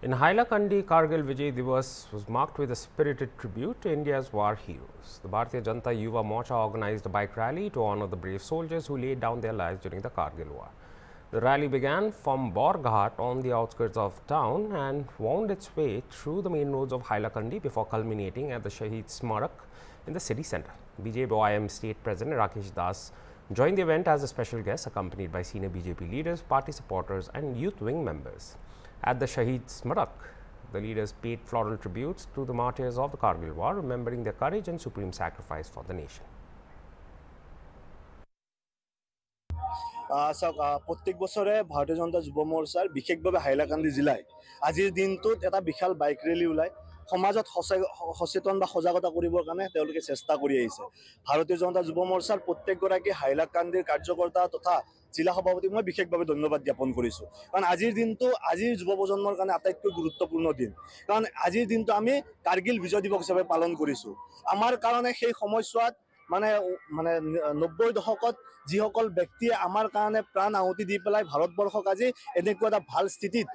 In Hailakandi, Kargil Vijay Divas was marked with a spirited tribute to India's war heroes. The Bharatiya Janata Yuva Morcha organized a bike rally to honor the brave soldiers who laid down their lives during the Kargil war. The rally began from Borghat on the outskirts of town and wound its way through the main roads of Hailakandi before culminating at the Shaheed Smarak in the city centre. BJP State President Rakesh Das joined the event as a special guest, accompanied by senior BJP leaders, party supporters and youth wing members. At the Shaheed Smarak, the leaders paid floral tributes to the martyrs of the Kargil war, remembering their courage and supreme sacrifice for the nation. প্রত্যেক বছৰে ভাৰতীয় জনতা যুৱ মৰ্চাৰ বিশেষভাৱে হাইলাকান্দি জিলায় আজিৰ দিনটোত এটা বিশাল bike rally ওলাই সমাজত সচেতন বা সজাগতা কৰিবৰ কাৰণে তেওঁলোকে চেষ্টা কৰি আহিছে। ভাৰতীয় জনতা যুৱ মৰ্চাৰ প্ৰত্যেকগৰাকী হাইলাকান্দিৰ কাৰ্যকৰ্তা তথা জিলা সভাপতিক মই বিশেষভাৱে ধন্যবাদ জ্ঞাপন কৰিছোঁ। কাৰণ আজিৰ দিনটো আজিৰ যুৱ প্ৰজন্মৰ কাৰণে আটাইতকৈ গুৰুত্বপূৰ্ণ দিন। কাৰণ আজিৰ দিনটো আমি কাৰ্গিল বিজয় দিৱস হিচাপে পালন কৰিছোঁ। আমাৰ কাৰণে সেই সময়ছোৱাত মানে 90 দশকত যিসকল ব্যক্তিয়ে আমাৰ কাৰণে প্ৰাণ আহুতি দি পেলাই ভাৰতবৰ্ষক আজি এনেকুৱা এটা ভাল স্থিতিত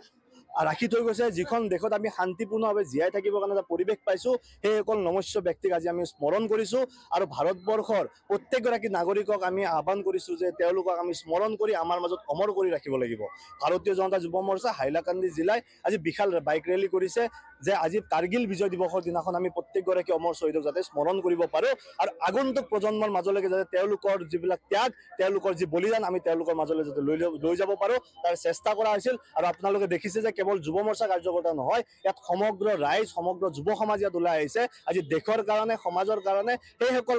ৰাখি থৈ গৈছে, যিখন দেশত আমি শান্তিপূৰ্ণভাৱে জীয়াই থাকিবৰ কাৰণে এটা পৰিৱেশ পাইছোঁ, সেইসকল নমস্য ব্যক্তিক আজি আমি স্মৰণ কৰিছোঁ। আৰু ভাৰতবৰ্ষৰ প্ৰত্যেকগৰাকী নাগৰিকক আমি আহ্বান কৰিছোঁ যে তেওঁলোকক আমি স্মৰণ কৰি আমাৰ মাজত অমৰ কৰি ৰাখিব লাগিব। ভাৰতীয় জনতা যুৱ মৰ্চা হাইলাকান্দি জিলাই আজি বিশাল বাইক ৰেলী কৰিছে যে আজি কাৰ্গিল বিজয় দিৱসৰ দিনাখন আমি প্ৰত্যেকগৰাকী অমৰ শ্বহীদক যাতে স্মৰণ কৰিব পাৰোঁ আৰু আগন্তুক প্ৰজন্মৰ মাজলৈকে যাতে তেওঁলোকৰ যিবিলাক ত্যাগ, তেওঁলোকৰ যি বলিদান আমি তেওঁলোকৰ মাজলৈ যাতে লৈ যাব পাৰোঁ তাৰ চেষ্টা কৰা হৈছিল। আৰু আপোনালোকে দেখিছে যে কেৱল যুৱ মৰ্চা কাৰ্যকৰ্তা নহয়, ইয়াত সমগ্ৰ ৰাইজ, সমগ্ৰ যুৱ সমাজ ইয়াত ওলাই আহিছে আজি দেশৰ কাৰণে, সমাজৰ কাৰণে, সেইসকল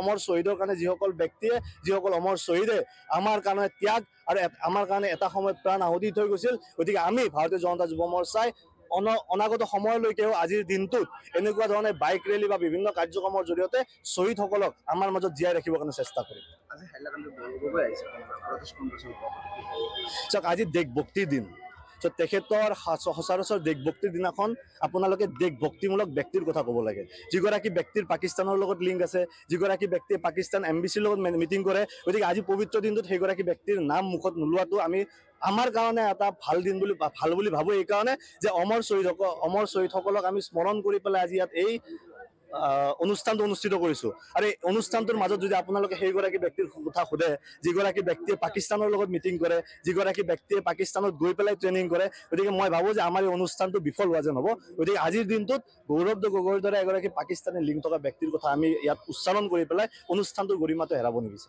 অমৰ শ্বহীদৰ কাৰণে যিসকল ব্যক্তিয়ে, যিসকল অমৰ শ্বহীদে আমাৰ কাৰণে ত্যাগ আৰু আমাৰ কাৰণে এটা সময়ত প্ৰাণ আহুতি থৈ গৈছিল। গতিকে আমি ভাৰতীয় জনতা যুৱ মৰ্চাই অনাগত সময়লৈকেও আজিৰ দিনটোত এনেকুৱা ধৰণে বাইক ৰেলী বা বিভিন্ন কাৰ্যক্ৰমৰ জৰিয়তে শ্বহীদসকলক আমাৰ মাজত জীয়াই ৰাখিবৰ কাৰণে চেষ্টা কৰিম। আজি দেশভক্তিৰ দিন। তেখেতৰ সচৰাচৰ দেশভক্তিৰ দিনাখন আপোনালোকে দেশভক্তিমূলক ব্যক্তিৰ কথা ক'ব লাগে। যিগৰাকী ব্যক্তিৰ পাকিস্তানৰ লগত লিংক আছে, যিগৰাকী ব্যক্তিয়ে পাকিস্তান এম্বেচিৰ লগত মিটিং কৰে, গতিকে আজি পবিত্ৰ দিনটোত সেইগৰাকী ব্যক্তিৰ নাম মুখত নোলোৱাটো আমাৰ কাৰণে এটা ভাল বুলি ভাবোঁ। এইকাৰণে যে অমৰ শ্বহীদসকলক আমি স্মৰণ কৰি পেলাই আজি ইয়াত এই অনুষ্ঠানটো অনুষ্ঠিত কৰিছোঁ। আৰু এই অনুষ্ঠানটোৰ মাজত যদি আপোনালোকে সেইগৰাকী ব্যক্তিৰ কথা সোধে, যিগৰাকী ব্যক্তিয়ে পাকিস্তানৰ লগত মিটিং কৰে, যিগৰাকী ব্যক্তিয়ে পাকিস্তানত গৈ পেলাই ট্ৰেইনিং কৰে, গতিকে মই ভাবোঁ যে আমাৰ এই অনুষ্ঠানটো বিফল হোৱা যেন হ'ব। গতিকে আজিৰ দিনটোত গৌৰৱ গগৈৰ দৰে এগৰাকী পাকিস্তানী লিংক থকা ব্যক্তিৰ কথা আমি ইয়াত উচ্চাৰণ কৰি পেলাই অনুষ্ঠানটোৰ গৰিমাটো হেৰাব নিবিচাৰোঁ।